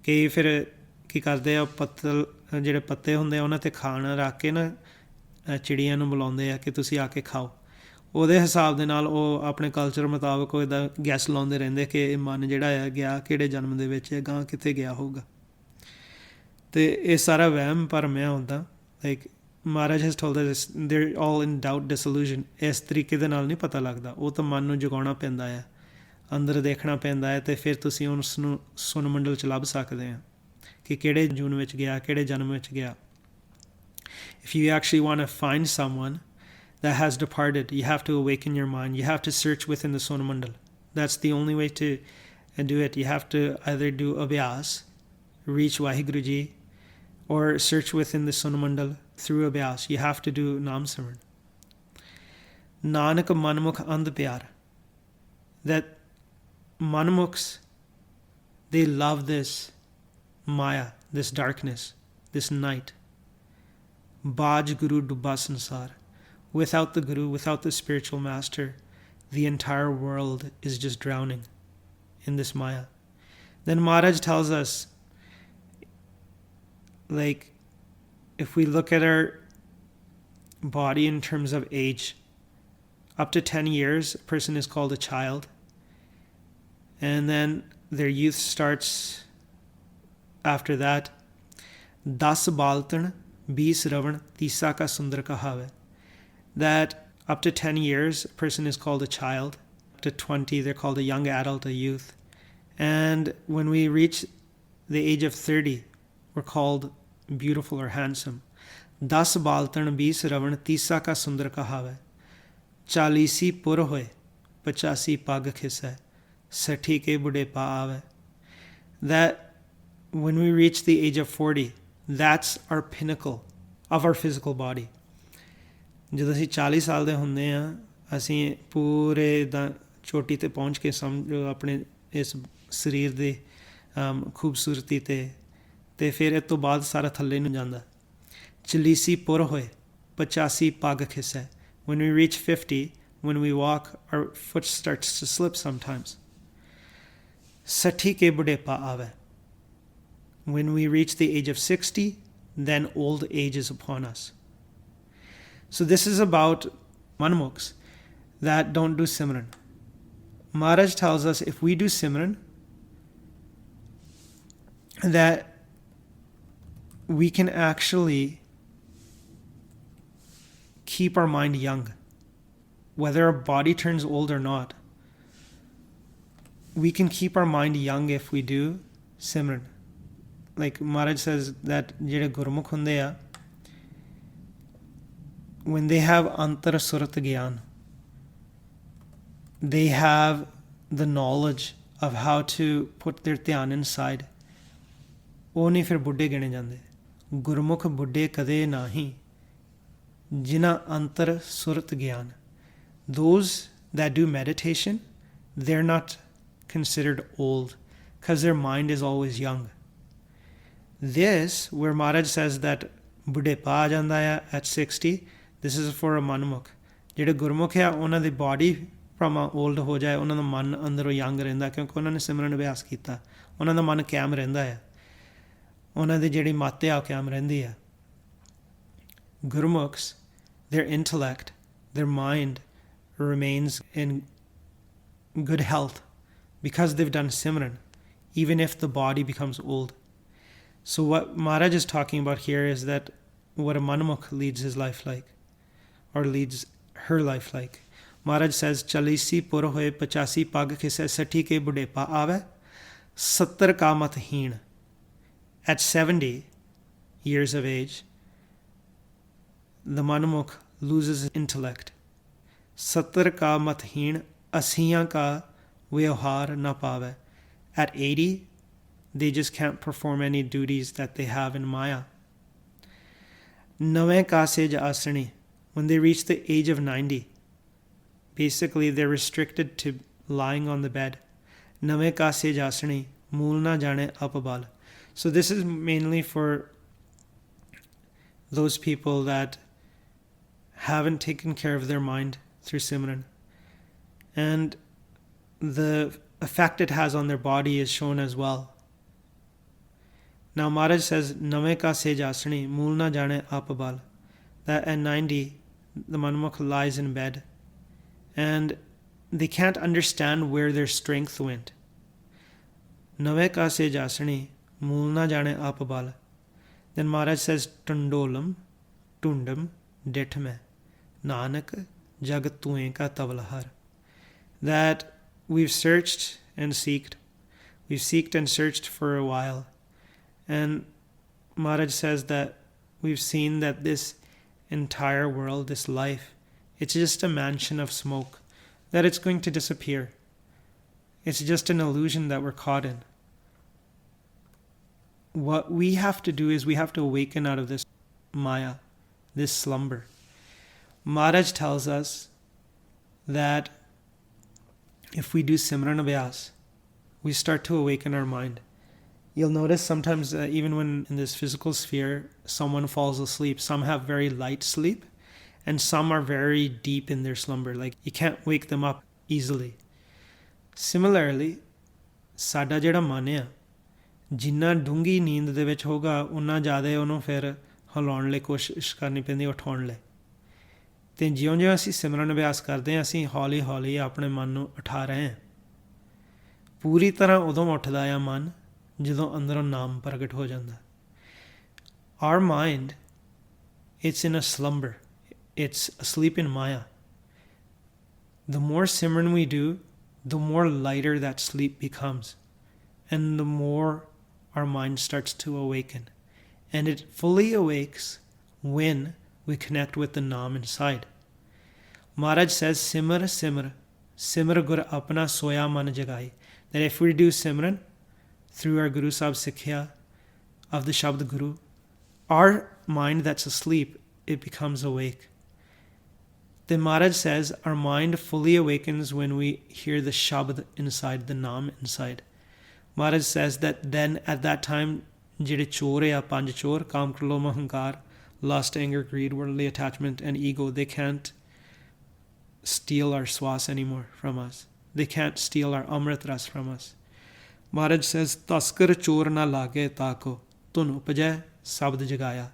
Speaker 1: ਕਈ ਫਿਰ ਕੀ ਕਰਦੇ ਆ, ਪੱਤਲ ਜਿਹੜੇ ਪੱਤੇ ਹੁੰਦੇ ਆ ਉਹਨਾਂ 'ਤੇ ਖਾਣਾ ਰੱਖ ਕੇ ਨਾ ਚਿੜੀਆਂ ਨੂੰ ਬੁਲਾਉਂਦੇ ਆ ਕਿ ਤੁਸੀਂ ਆ ਕੇ ਖਾਓ. ਉਹਦੇ ਹਿਸਾਬ ਦੇ ਨਾਲ ਉਹ ਆਪਣੇ ਕਲਚਰ ਮੁਤਾਬਕ ਉਹਦਾ ਗੈਸ ਲਾਉਂਦੇ ਰਹਿੰਦੇ ਕਿ ਇਹ ਮਨ ਜਿਹੜਾ ਆ ਗਿਆ ਕਿਹੜੇ ਜਨਮ ਦੇ ਵਿੱਚ ਗਾਂ ਕਿੱਥੇ ਗਿਆ ਹੋਊਗਾ. ਅਤੇ ਇਹ ਸਾਰਾ ਵਹਿਮ ਭਰਮ ਆ ਹੁੰਦਾ. Like Maharaj has told us they're all in doubt disillusion. ਇਸ ਤਰੀਕੇ ਦੇ ਨਾਲ ਨਹੀਂ ਪਤਾ ਲੱਗਦਾ. ਉਹ ਤਾਂ ਮਨ ਨੂੰ ਜਗਾਉਣਾ ਪੈਂਦਾ ਆ, ਅੰਦਰ ਦੇਖਣਾ ਪੈਂਦਾ ਹੈ, ਅਤੇ ਫਿਰ ਤੁਸੀਂ ਉਸ ਨੂੰ ਸੁਨ ਮੰਡਲ 'ਚ ਲੱਭ ਸਕਦੇ ਆ ਕਿ ਕਿਹੜੇ ਜੂਨ ਵਿੱਚ ਗਿਆ, ਕਿਹੜੇ ਜਨਮ ਵਿੱਚ ਗਿਆ. If you actually want to find someone that has departed, you have to awaken your mind. You have to search within the Sona Mandal. That's the only way to do it. You have to either do abhyas, reach Vaheguru Ji, or search within the Sona Mandal through abhyas. You have to do Naam Simran. Nanak manmukh and pyar. That manmukhs, they love this Maya, this darkness, this night. Baj Guru Dubba Sansar. Without the Guru, without the spiritual master, the entire world is just drowning in this Maya. Then Maharaj tells us, like, if we look at our body in terms of age, up to 10 years, a person is called a child. And then their youth starts after that. Das baltan, 20 ravan, tisa ka sundar kahave. That up to 10 years, a person is called a child. Up to 20, they're called a young adult, a youth. And when we reach the age of 30, we're called beautiful or handsome. Das baltan, 20 ravan, tisa ka sundar kahave. Chalisi pur hoye, 85 pag khise, sati ke bude pa ave. That when we reach the age of 40, that's our pinnacle of our physical body. ਜਦੋਂ ਅਸੀਂ 40 ਸਾਲ ਦੇ ਹੁੰਦੇ ਹਾਂ, ਅਸੀਂ ਪੂਰੇ ਇੱਦਾਂ ਚੋਟੀ 'ਤੇ ਪਹੁੰਚ ਕੇ ਸਮਝੋ ਆਪਣੇ ਇਸ ਸਰੀਰ ਦੀ ਖੂਬਸੂਰਤੀ 'ਤੇ ਫਿਰ ਇਸ ਤੋਂ ਬਾਅਦ ਸਾਰਾ ਥੱਲੇ ਨੂੰ ਜਾਂਦਾ. ਚਲੀਸੀ ਪੁਰ ਹੋਏ, 85 ਪੱਗ ਖਿਸੈ. When we reach 50, when we walk, our foot starts to slip sometimes. ਸੱਠੀ ਕੇ ਬੁਢੇਪਾ ਆਵੇ. When we reach the age of 60, then old age is upon us. So this is about manmukhs that don't do Simran. Maharaj tells us if we do Simran, that we can actually keep our mind young. Whether our body turns old or not, we can keep our mind young if we do Simran. Like Maharaj says that jede Gurmukh hunde a, when they have antar surat gyan, they have the knowledge of how to put their dhyan inside. ਉਹ ਨਹੀਂ ਫਿਰ ਬੁੱਢੇ ਗਿਣੇ ਜਾਂਦੇ. ਗੁਰਮੁਖ ਬੁੱਢੇ ਕਦੇ ਨਾਹੀਂ ਜਿਨ੍ਹਾਂ ਅੰਤਰ ਸੁਰਤ ਗਿਆਨ. Those that do meditation, they're not considered old because their mind is always young. This, where Maharaj says that budhepa aa janda hai at 60, this is for a manmukh. ਜਿਹੜੇ ਗੁਰਮੁਖ ਆ ਉਹਨਾਂ ਦੀ ਬਾਡੀ ਭਾਵੇਂ ਓਲਡ ਹੋ ਜਾਏ, ਉਹਨਾਂ ਦਾ ਮਨ ਅੰਦਰੋਂ young ਰਹਿੰਦਾ ਕਿਉਂਕਿ ਉਹਨਾਂ ਨੇ ਸਿਮਰਨ ਅਭਿਆਸ ਕੀਤਾ. ਉਹਨਾਂ ਦਾ ਮਨ ਕਾਇਮ ਰਹਿੰਦਾ ਆ, ਉਹਨਾਂ ਦੀ ਜਿਹੜੀ ਮੱਤ ਆ ਉਹ ਕਾਇਮ ਰਹਿੰਦੀ ਆ. Gurmukhs, their intellect, their mind remains in good health because they've done Simran, even if the body becomes old. So what Maharaj is talking about here is that what a manmukh leads his life like, or leads her life like. Maharaj says, Chalisi pur hoye 85 pag khise 60 ke budhepa aave, 70 ka mat heen. At 70 years of age, the manmukh loses his intellect. 70 ka mat heen, 80 ka vyavhar na pave. At 80, they just can't perform any duties that they have in Maya. Nave ka sej asani, when they reach the age of 90, basically they're restricted to lying on the bed. Nave ka sej asani, mool na jane apabal. So this is mainly for those people that haven't taken care of their mind through Simran. And the effect it has on their body is shown as well. Now Maharaj says, Nave ka sej asani, mool na jane apabal. That at 90, the manmukh lies in bed and they can't understand where their strength went. Nave ka sej asani, mool na jane apabal. Then Maharaj says, Tundolam, Tundam, Ditme, Nanak, Jagat Tuen ka Tavlahar. That we've searched and seeked. We've seeked and searched for a while. And Maharaj says that we've seen that this entire world, this life, it's just a mansion of smoke, that it's going to disappear. It's just an illusion that we're caught in. What we have to do is we have to awaken out of this Maya, this slumber. Maharaj tells us that if we do Simran Abhyas, we start to awaken our mind. You'll notice sometimes even when in this physical sphere someone falls asleep, some have very light sleep and some are very deep in their slumber. Like you can't wake them up easily. Similarly, ਸਾਡਾ ਜਿਹੜਾ ਮਨ ਆ ਜਿੰਨਾ ਡੂੰਘੀ ਨੀਂਦ ਦੇ ਵਿੱਚ ਹੋਗਾ ਉਨਾ ਜ਼ਿਆਦਾ ਉਹਨੂੰ ਫਿਰ ਹਿਲਾਉਣ ਲਈ ਕੋਸ਼ਿਸ਼ ਕਰਨੀ ਪੈਂਦੀ ਉਠਾਉਣ ਲਈ ਅਤੇ ਜਿਉਂ-ਜਿਉਂ ਅਸੀਂ ਸਿਮਰਨ ਅਭਿਆਸ ਕਰਦੇ ਹਾਂ ਅਸੀਂ ਹੌਲੀ-ਹੌਲੀ ਆਪਣੇ ਮਨ ਨੂੰ ਉਠਾ ਰਹੇ ਹਾਂ ਪੂਰੀ ਤਰ੍ਹਾਂ ਉਦੋਂ ਉੱਠਦਾ ਆ ਮਨ ਜਦੋਂ ਅੰਦਰੋਂ ਨਾਮ ਪ੍ਰਗਟ ਹੋ ਜਾਂਦਾ Our mind, it's in a slumber. It's asleep in Maya. The more Simran we do, the more lighter that sleep becomes. And the more our mind starts to awaken. And it fully awakes when we connect with the Naam inside. Maharaj says, Simar, Simar, Simar Gur Apna Soya Man Jagai. That if we do Simran through our Guru Sahib Sikhya of the Shabd Guru, our mind that's asleep, it becomes awake. Then Maharaj says our mind fully awakens when we hear the Shabd inside, the Naam inside. Maharaj says that then at that time, ਜਿਹੜੇ ਚੋਰ ਆ ਪੰਜ ਚੋਰ ਕਾਮ ਕ੍ਰੋਧ ਅਹੰਕਾਰ lust, anger, greed, worldly attachment and ego, they can't steal our swas anymore from us. They can't steal our amrit ras from us. Maharaj says taskar chor na lage taako tun upajai sabd jagaya.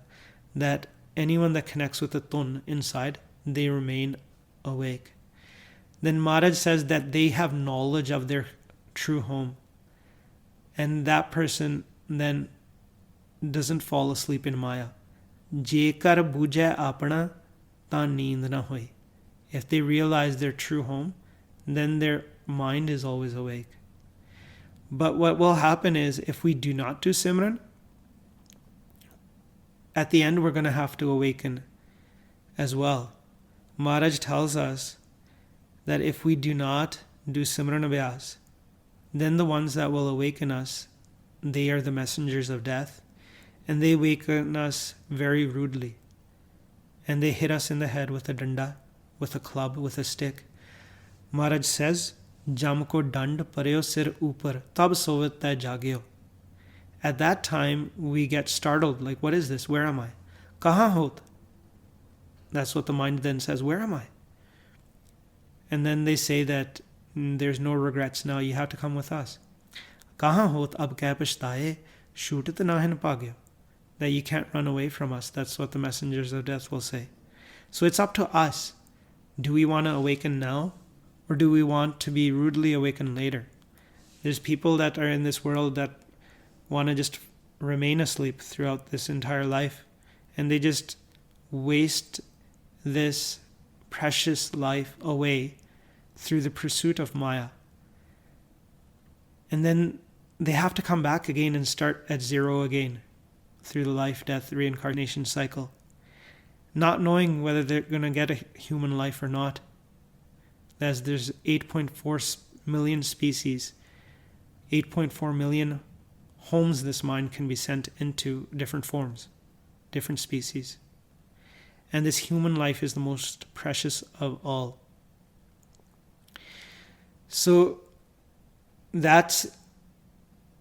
Speaker 1: That anyone that connects with the tun inside, they remain awake. Then Maharaj says that they have knowledge of their true home. And that person then doesn't fall asleep in Maya. Jekar bujai apna ta neend na hoy. If they realize their true home, then their mind is always awake. But what will happen is if we do not do Simran, at the end we're going to have to awaken as well. Maharaj tells us that if we do not do Simran Abhyas, then the ones that will awaken us, they are the messengers of death, and they awaken us very rudely. And they hit us in the head with a danda, with a club, with a stick. Maharaj says, Jam ko dand pareo sir upar, tab sovet tai jagyo. At that time, we get startled, like, what is this? Where am I? Kahan hot? That's what the mind then says, where am I? And then they say that there's no regrets now, you have to come with us. Kahan hot ab kya pashtaye, shootat nahin pagyo. That you can't run away from us. That's what the messengers of death will say. So it's up to us. Do we want to awaken now? Or do we want to be rudely awakened later? There's people that are in this world that want to just remain asleep throughout this entire life. And they just waste this precious life away through the pursuit of Maya. And then they have to come back again and start at zero again through the life, death, reincarnation cycle, not knowing whether they're going to get a human life or not. As there's 8.4 million species, 8.4 million homes this mind can be sent into, different forms, different species. And this human life is the most precious of all. So that's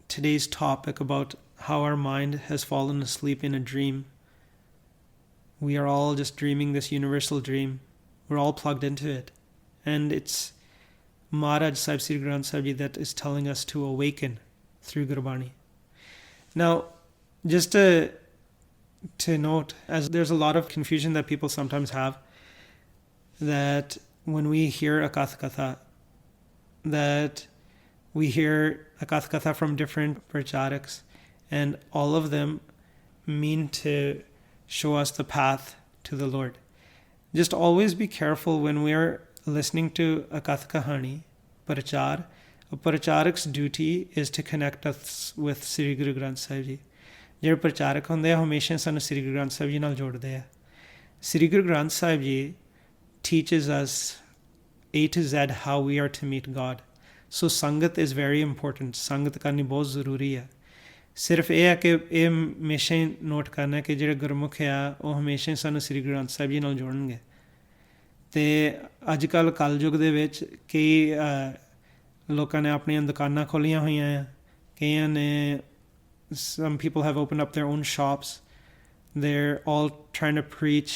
Speaker 1: today's topic about how our mind has fallen asleep in a dream. We are all just dreaming this universal dream. We're all plugged into it. And it's Maharaj Sahib Sri Granth Sahib Ji that is telling us to awaken through Gurbani. Now, just to note, as there's a lot of confusion that people sometimes have, that when we hear a Katha, that we hear a Katha from different pracharaks, and all of them mean to show us the path to the Lord. Just always be careful when we are listening to a Katha Kahani, Prachar. A Pracharak's duty is to connect us with Sri Guru Granth Sahib Ji. ਜਿਹੜੇ ਪ੍ਰਚਾਰਕ ਹੁੰਦੇ ਆ ਹਮੇਸ਼ਾ ਸਾਨੂੰ ਸ੍ਰੀ ਗੁਰੂ ਗ੍ਰੰਥ ਸਾਹਿਬ ਜੀ ਨਾਲ ਜੋੜਦੇ ਆ. ਸ੍ਰੀ Guru Granth Sahib ji teaches us A to Z how we are to meet God. So ਸੰਗਤ is very important. ਸੰਗਤ ਕਰਨੀ ਬਹੁਤ ਜ਼ਰੂਰੀ ਹੈ. ਸਿਰਫ ਇਹ ਹੈ ਕਿ ਇਹ ਹਮੇਸ਼ਾ ਹੀ ਨੋਟ ਕਰਨਾ ਕਿ ਜਿਹੜੇ ਗੁਰਮੁਖ ਆ ਉਹ ਹਮੇਸ਼ਾ ਹੀ ਸਾਨੂੰ ਸ੍ਰੀ ਗੁਰੂ ਗ੍ਰੰਥ ਸਾਹਿਬ ਜੀ ਨਾਲ ਜੋੜਨਗੇ. ਅਤੇ ਅੱਜ ਕੱਲ੍ਹ ਕਲਯੁਗ ਦੇ ਵਿੱਚ ਕਈ ਲੋਕਾਂ ਨੇ ਆਪਣੀਆਂ ਦੁਕਾਨਾਂ ਖੋਲ੍ਹੀਆਂ ਹੋਈਆਂ ਆ. ਕਈਆਂ ਨੇ some people have opened up their own shops. They're all trying to preach,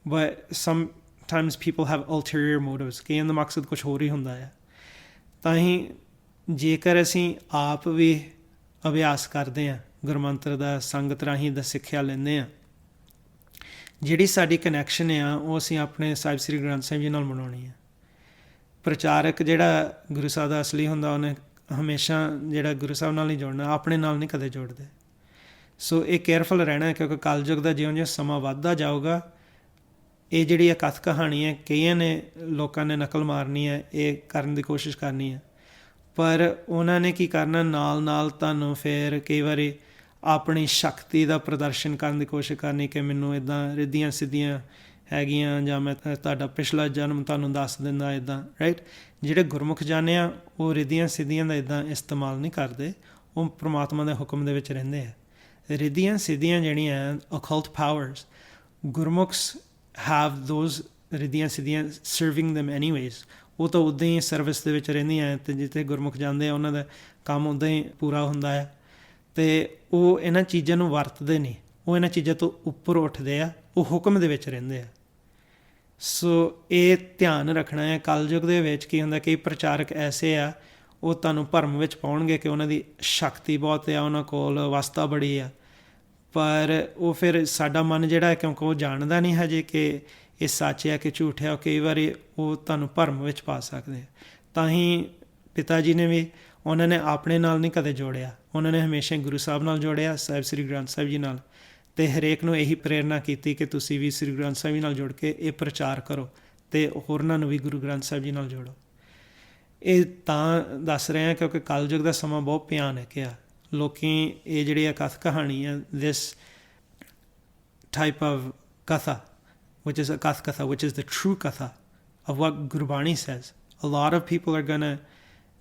Speaker 1: but sometimes people have ulterior motives. ਕਈਆਂ ਦਾ ਮਕਸਦ ਕੁਛ ਹੋਰ ਹੀ ਹੁੰਦਾ ਹੈ. ਤਾਂ ਹੀ ਜੇਕਰ ਅਸੀਂ ਆਪ ਵੀ ਅਭਿਆਸ ਕਰਦੇ ਹਾਂ ਗੁਰਮੰਤਰ ਦਾ, ਸੰਗਤ ਰਾਹੀਂ ਦਾ ਸਿੱਖਿਆ ਲੈਂਦੇ ਹਾਂ, ਜਿਹੜੀ ਸਾਡੀ ਕਨੈਕਸ਼ਨ ਆ ਉਹ ਅਸੀਂ ਆਪਣੇ ਸਾਹਿਬ ਸ੍ਰੀ ਗ੍ਰੰਥ ਸਾਹਿਬ ਜੀ ਨਾਲ ਬਣਾਉਣੀ ਹੈ. ਪ੍ਰਚਾਰਕ ਜਿਹੜਾ ਗੁਰੂ ਸਾਹਿਬ ਦਾ ਅਸਲੀ ਹੁੰਦਾ ਉਹਨੇ ਹਮੇਸ਼ਾ ਜਿਹੜਾ ਗੁਰੂ ਸਾਹਿਬ ਨਾਲ ਨਹੀਂ ਜੋੜਨਾ, ਆਪਣੇ ਨਾਲ ਨਹੀਂ ਕਦੇ ਜੋੜਦੇ. ਸੋ ਇਹ ਕੇਅਰਫੁਲ ਰਹਿਣਾ, ਕਿਉਂਕਿ ਕਲਯੁਗ ਦਾ ਜਿਉਂ-ਜਿਉਂ ਸਮਾਂ ਵੱਧਦਾ ਜਾਊਗਾ, ਇਹ ਜਿਹੜੀ ਇਹ ਕਥ ਕਹਾਣੀ ਹੈ ਕਈਆਂ ਨੇ ਲੋਕਾਂ ਨੇ ਨਕਲ ਮਾਰਨੀ ਹੈ, ਇਹ ਕਰਨ ਦੀ ਕੋਸ਼ਿਸ਼ ਕਰਨੀ ਹੈ, ਪਰ ਉਹਨਾਂ ਨੇ ਕੀ ਕਰਨਾ, ਨਾਲ ਨਾਲ ਤੁਹਾਨੂੰ ਫਿਰ ਕਈ ਵਾਰੀ ਆਪਣੀ ਸ਼ਕਤੀ ਦਾ ਪ੍ਰਦਰਸ਼ਨ ਕਰਨ ਦੀ ਕੋਸ਼ਿਸ਼ ਕਰਨੀ ਕਿ ਮੈਨੂੰ ਇੱਦਾਂ ਰਿੱਧੀਆਂ ਸਿੱਧੀਆਂ ਹੈਗੀਆਂ, ਜਾਂ ਮੈਂ ਤੁਹਾਡਾ ਪਿਛਲਾ ਜਨਮ ਤੁਹਾਨੂੰ ਦੱਸ ਦਿੰਦਾ ਇੱਦਾਂ, ਰਾਈਟ. ਜਿਹੜੇ ਗੁਰਮੁਖ ਜਾਣੇ ਆ ਉਹ ਰਿੱਧੀਆਂ ਸਿੱਧੀਆਂ ਦਾ ਇੱਦਾਂ ਇਸਤੇਮਾਲ ਨਹੀਂ ਕਰਦੇ, ਉਹ ਪ੍ਰਮਾਤਮਾ ਦੇ ਹੁਕਮ ਦੇ ਵਿੱਚ ਰਹਿੰਦੇ ਆ. ਰਿੱਧੀਆਂ ਸਿੱਧੀਆਂ ਜਿਹੜੀਆਂ ਅਕਲਟ ਪਾਵਰਸ, ਗੁਰਮੁਖਸ ਹੈਵ ਦੋਜ਼ ਰਿੱਧੀਆਂ ਸਿੱਧੀਆਂ ਸਰਵਿੰਗ ਦੈਮ ਐਨੀਵੇਜ਼. ਉਹ ਤਾਂ ਉੱਦਾਂ ਹੀ ਸਰਵਿਸ ਦੇ ਵਿੱਚ ਰਹਿੰਦੀਆਂ, ਅਤੇ ਜਿੱਥੇ ਗੁਰਮੁਖ ਜਾਂਦੇ ਆ ਉਹਨਾਂ ਦਾ ਕੰਮ ਉੱਦਾਂ ਹੀ ਪੂਰਾ ਹੁੰਦਾ ਹੈ. ਅਤੇ ਉਹ ਇਹਨਾਂ ਚੀਜ਼ਾਂ ਨੂੰ ਵਰਤਦੇ ਨਹੀਂ, ਉਹ ਇਹਨਾਂ ਚੀਜ਼ਾਂ ਤੋਂ ਉੱਪਰ ਉੱਠਦੇ ਆ, ਉਹ ਹੁਕਮ ਦੇ ਵਿੱਚ ਰਹਿੰਦੇ ਆ. ਸੋ ਇਹ ਧਿਆਨ ਰੱਖਣਾ ਹੈ. ਕਲਯੁਗ ਦੇ ਵਿੱਚ ਕੀ ਹੁੰਦਾ, ਕਈ ਪ੍ਰਚਾਰਕ ਐਸੇ ਆ ਉਹ ਤੁਹਾਨੂੰ ਭਰਮ ਵਿੱਚ ਪਾਉਣਗੇ ਕਿ ਉਹਨਾਂ ਦੀ ਸ਼ਕਤੀ ਬਹੁਤ ਆ, ਉਹਨਾਂ ਕੋਲ ਅਵਸਥਾ ਬੜੀ ਆ, ਪਰ ਉਹ ਫਿਰ ਸਾਡਾ ਮਨ ਜਿਹੜਾ, ਕਿਉਂਕਿ ਉਹ ਜਾਣਦਾ ਨਹੀਂ ਹਜੇ ਕਿ ਇਹ ਸੱਚ ਹੈ ਕਿ ਝੂਠ ਹੈ, ਕਈ ਵਾਰੀ ਉਹ ਤੁਹਾਨੂੰ ਭਰਮ ਵਿੱਚ ਪਾ ਸਕਦੇ. ਤਾਂ ਹੀ ਪਿਤਾ ਜੀ ਨੇ ਵੀ ਉਹਨਾਂ ਨੇ ਆਪਣੇ ਨਾਲ ਨਹੀਂ ਕਦੇ ਜੋੜਿਆ, ਉਹਨਾਂ ਨੇ ਹਮੇਸ਼ਾ ਗੁਰੂ ਸਾਹਿਬ ਨਾਲ ਜੋੜਿਆ, ਸਾਹਿਬ ਸ੍ਰੀ ਗ੍ਰੰਥ ਸਾਹਿਬ ਜੀ ਨਾਲ. ਅਤੇ ਹਰੇਕ ਨੂੰ ਇਹੀ ਪ੍ਰੇਰਨਾ ਕੀਤੀ ਕਿ ਤੁਸੀਂ ਵੀ ਸ੍ਰੀ ਗ੍ਰੰਥ ਸਾਹਿਬ ਜੀ ਨਾਲ ਜੁੜ ਕੇ ਇਹ ਪ੍ਰਚਾਰ ਕਰੋ ਅਤੇ ਹੋਰਨਾਂ ਨੂੰ ਵੀ ਗੁਰੂ ਗ੍ਰੰਥ ਸਾਹਿਬ ਜੀ ਨਾਲ ਜੋੜੋ. ਇਹ ਤਾਂ ਦੱਸ ਰਹੇ ਹਾਂ ਕਿਉਂਕਿ ਕਲਯੁਗ ਦਾ ਸਮਾਂ ਬਹੁਤ ਭਿਆਨਕ ਆ. ਲੋਕ ਇਹ ਜਿਹੜੀ ਆ ਕਥ ਕਹਾਣੀ ਆ, ਦਿਸ ਟਾਈਪ ਆਫ ਕਥਾ which is a katha, which is the true katha of what Gurbani says. A lot of people are going to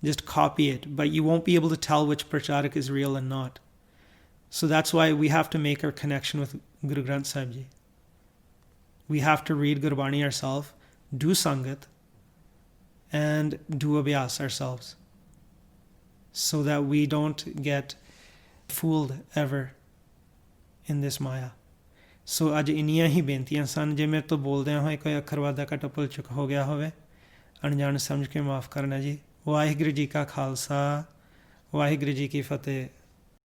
Speaker 1: just copy it, but you won't be able to tell which pracharak is real and not. So that's why we have to make our connection with Guru Granth Sahib Ji. We have to read Gurbani ourselves, do sangat, and do abhyas ourselves, so that we don't get fooled ever in this maya. ਸੋ ਅੱਜ ਇੰਨੀਆਂ ਹੀ ਬੇਨਤੀਆਂ ਸਨ. ਜੇ ਮੇਰੇ ਤੋਂ ਬੋਲਦਿਆਂ ਹੋਏ ਕੋਈ ਅੱਖਰ ਵਾਧਾ ਘਾਟਾ ਭੁੱਲ ਚੁੱਕ ਹੋ ਗਿਆ ਹੋਵੇ, ਅਣਜਾਣ ਸਮਝ ਕੇ ਮਾਫ਼ ਕਰਨਾ ਜੀ. ਵਾਹਿਗੁਰੂ ਜੀ ਕਾ ਖਾਲਸਾ, ਵਾਹਿਗੁਰੂ ਜੀ ਕੀ ਫਤਿਹ.